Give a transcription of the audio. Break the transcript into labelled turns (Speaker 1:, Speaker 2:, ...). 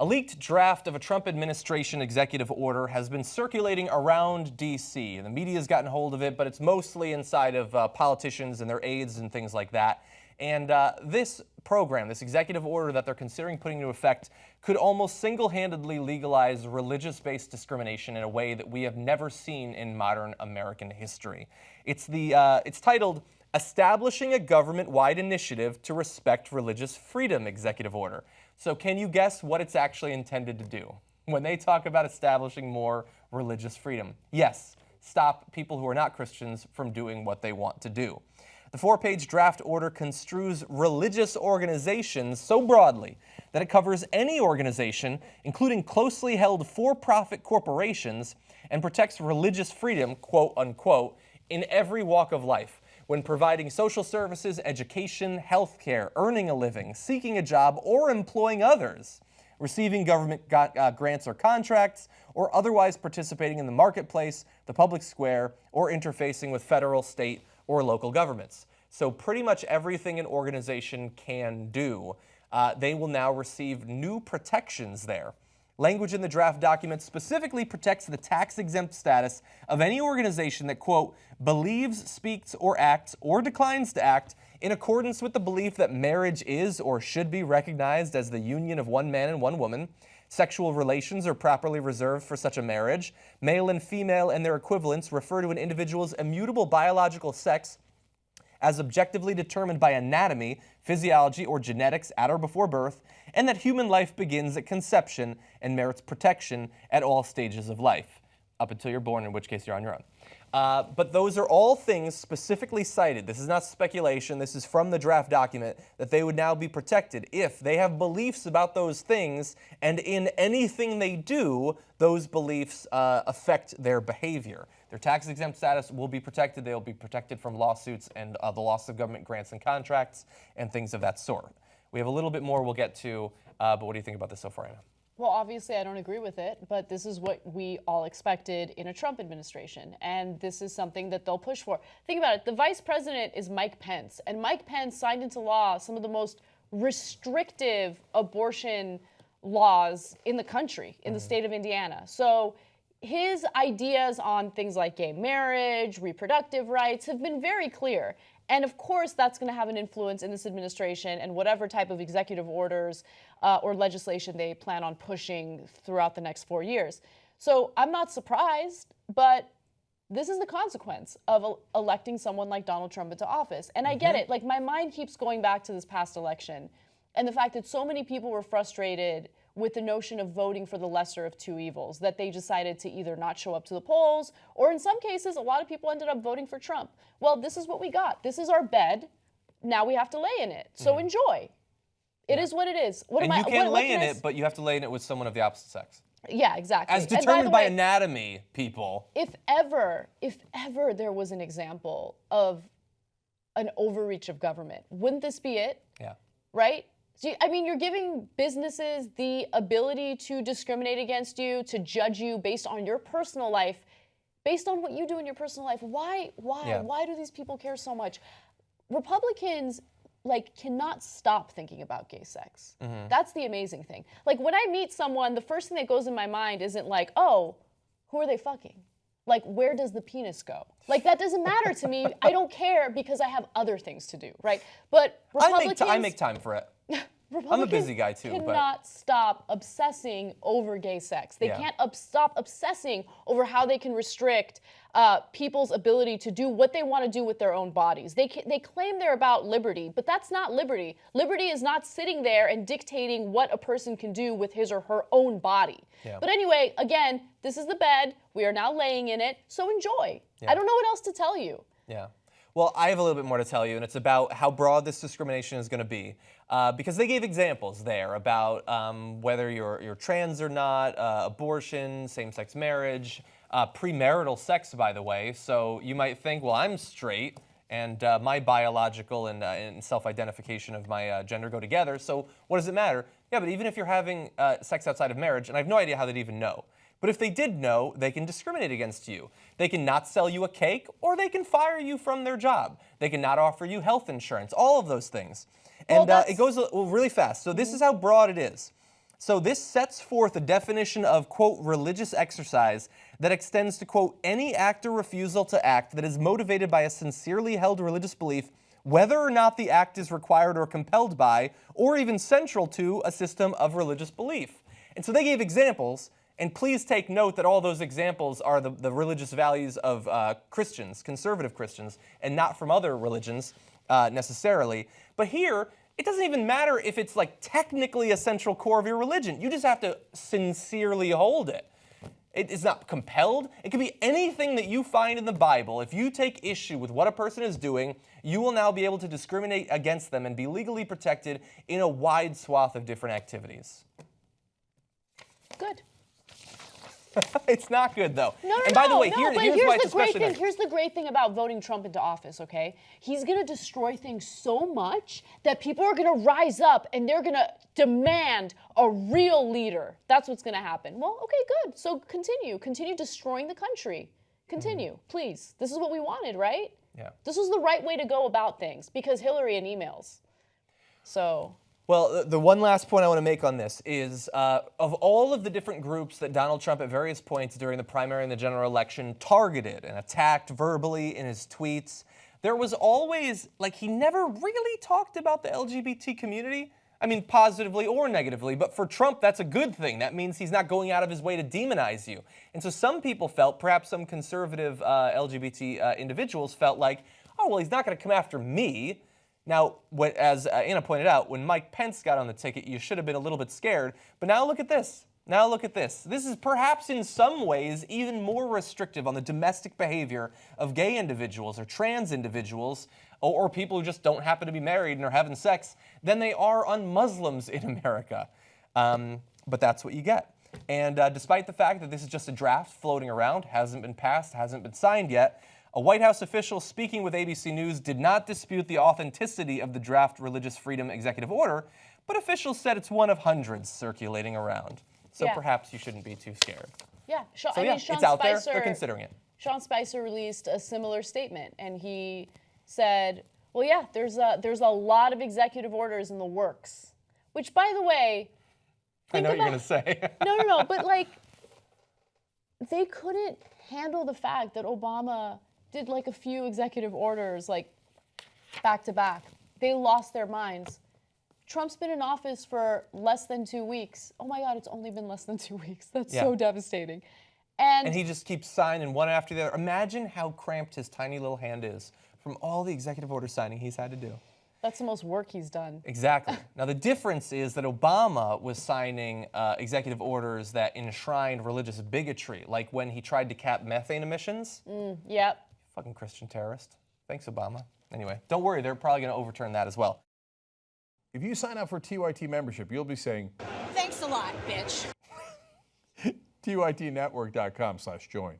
Speaker 1: A leaked draft of a Trump administration executive order has been circulating around D.C. The media's gotten hold of it, but it's mostly inside of politicians and their aides and things like that. And this program, this executive order that they're considering putting into effect, could almost single-handedly legalize religious-based discrimination in a way that we have never seen in modern American history. It's titled Establishing a Government-Wide Initiative to Respect Religious Freedom Executive Order. So can you guess what it's actually intended to do when they talk about establishing more religious freedom? Yes, stop people who are not Christians from doing what they want to do. The 4-page draft order construes religious organizations so broadly that it covers any organization, including closely held for-profit corporations, and protects religious freedom, quote unquote, in every walk of life, when providing social services, education, healthcare, earning a living, seeking a job, or employing others, receiving government grants or contracts, or otherwise participating in the marketplace, the public square, or interfacing with federal, state, or local governments. So pretty much everything an organization can do, they will now receive new protections there. Language in the draft document specifically protects the tax-exempt status of any organization that, quote, believes, speaks, or acts, or declines to act in accordance with the belief that marriage is or should be recognized as the union of one man and one woman, sexual relations are properly reserved for such a marriage, male and female and their equivalents refer to an individual's immutable biological sex as objectively determined by anatomy, physiology, or genetics at or before birth, and that human life begins at conception and merits protection at all stages of life, up until you're born, in which case you're on your own. But those are all things specifically cited. This is not speculation. This is from the draft document that they would now be protected if they have beliefs about those things, and in anything they do, those beliefs affect their behavior. Their tax-exempt status will be protected. They will be protected from lawsuits and the loss of government grants and contracts and things of that sort. We have a little bit more we'll get to, but what do you think about this so far, Anna?
Speaker 2: Well, obviously, I don't agree with it, but this is what we all expected in a Trump administration, and this is something that they'll push for. Think about it. The vice president is Mike Pence, and Mike Pence signed into law some of the most restrictive abortion laws in the country, in the state of Indiana. So his ideas on things like gay marriage, reproductive rights have been very clear. And of course, that's going to have an influence in this administration and whatever type of executive orders or legislation they plan on pushing throughout the next 4 years. So I'm not surprised, but this is the consequence of electing someone like Donald Trump into office. And I get it. Like, my mind keeps going back to this past election and the fact that so many people were frustrated with the notion of voting for the lesser of two evils, that they decided to either not show up to the polls, or in some cases, a lot of people ended up voting for Trump. Well, this is what we got. This is our bed. Now we have to lay in it. So enjoy. It is what it is.
Speaker 1: You can lay in it, but you have to lay in it with someone of the opposite sex.
Speaker 2: Yeah, exactly.
Speaker 1: As determined by anatomy, people.
Speaker 2: If ever there was an example of an overreach of government, wouldn't this be it?
Speaker 1: Yeah.
Speaker 2: Right? So, I mean, you're giving businesses the ability to discriminate against you, to judge you based on your personal life, based on what you do in your personal life. Why?
Speaker 1: Yeah.
Speaker 2: Why do these people care so much? Republicans, cannot stop thinking about gay sex. That's the amazing thing. Like, when I meet someone, the first thing that goes in my mind isn't like, oh, who are they fucking? Like, where does the penis go? Like, that doesn't matter to me. I don't care because I have other things to do, right? But Republicans...
Speaker 1: I make time for it. I'm a busy guy too.
Speaker 2: Cannot stop obsessing over gay sex. They can't stop obsessing over how they can restrict people's ability to do what they want to do with their own bodies. They claim they're about liberty, but that's not liberty. Liberty is not sitting there and dictating what a person can do with his or her own body. Yeah. But anyway, again, this is the bed. We are now laying in it, so enjoy. Yeah. I don't know what else to tell you.
Speaker 1: Yeah. Well, I have a little bit more to tell you, and it's about how broad this discrimination is going to be. Because they gave examples there about whether you're trans or not, abortion, same-sex marriage, premarital sex, by the way. So you might think, well, I'm straight, and my biological and self-identification of my gender go together, so what does it matter? Yeah, but even if you're having sex outside of marriage, and I have no idea how they'd even know, but if they did know, they can discriminate against you. They can not sell you a cake, or they can fire you from their job. They can not offer you health insurance, all of those things. And it goes really fast. So this is how broad it is. So this sets forth a definition of, quote, religious exercise that extends to, quote, any act or refusal to act that is motivated by a sincerely held religious belief, whether or not the act is required or compelled by, or even central to, a system of religious belief. And so they gave examples, and please take note that all those examples are the religious values of Christians, conservative Christians, and not from other religions necessarily. But here, it doesn't even matter if it's like technically a central core of your religion. You just have to sincerely hold it. It is not compelled. It can be anything that you find in the Bible. If you take issue with what a person is doing, you will now be able to discriminate against them and be legally protected in a wide swath of different activities.
Speaker 2: Good.
Speaker 1: It's not good, though.
Speaker 2: No,
Speaker 1: and by the way,
Speaker 2: no,
Speaker 1: here's why it's
Speaker 2: the great
Speaker 1: especially
Speaker 2: thing. Here's the great thing about voting Trump into office, okay? He's going to destroy things so much that people are going to rise up and they're going to demand a real leader. That's what's going to happen. Well, okay, good. So continue destroying the country. Continue, please. This is what we wanted, right?
Speaker 1: Yeah.
Speaker 2: This was the right way to go about things because Hillary and emails. So...
Speaker 1: Well, the one last point I want to make on this is of all of the different groups that Donald Trump at various points during the primary and the general election targeted and attacked verbally in his tweets, there was always, like, he never really talked about the LGBT community. I mean, positively or negatively, but for Trump, that's a good thing. That means he's not going out of his way to demonize you. And so some people felt, perhaps some conservative LGBT individuals felt like, oh, well, he's not going to come after me. Now, as Anna pointed out, when Mike Pence got on the ticket, you should have been a little bit scared. But now look at this. Now look at this. This is perhaps in some ways even more restrictive on the domestic behavior of gay individuals or trans individuals or people who just don't happen to be married and are having sex than they are on Muslims in America. But that's what you get. And despite the fact that this is just a draft floating around, hasn't been passed, hasn't been signed yet, a White House official speaking with ABC News did not dispute the authenticity of the draft Religious Freedom Executive Order, but officials said it's one of hundreds circulating around. So perhaps you shouldn't be too scared.
Speaker 2: Yeah,
Speaker 1: Sean
Speaker 2: Spicer,
Speaker 1: it's out there. They're considering it.
Speaker 2: Sean Spicer released a similar statement, and he said, well, yeah, there's a lot of executive orders in the works, which, by the way,
Speaker 1: I know what you're going to say.
Speaker 2: No, but like, they couldn't handle the fact that Obama did like a few executive orders like back to back. They lost their minds. Trump's been in office for less than 2 weeks. Oh my God, it's only been less than 2 weeks. That's so devastating. And
Speaker 1: he just keeps signing one after the other. Imagine how cramped his tiny little hand is from all the executive order signing he's had to do.
Speaker 2: That's the most work he's done.
Speaker 1: Exactly. Now, the difference is that Obama was signing executive orders that enshrined religious bigotry, like when he tried to cap methane emissions.
Speaker 2: Yep.
Speaker 1: Fucking Christian terrorist. Thanks, Obama. Anyway, don't worry. They're probably going to overturn that as well.
Speaker 3: If you sign up for TYT membership, you'll be saying,
Speaker 4: thanks a lot, bitch.
Speaker 3: TYTnetwork.com/join.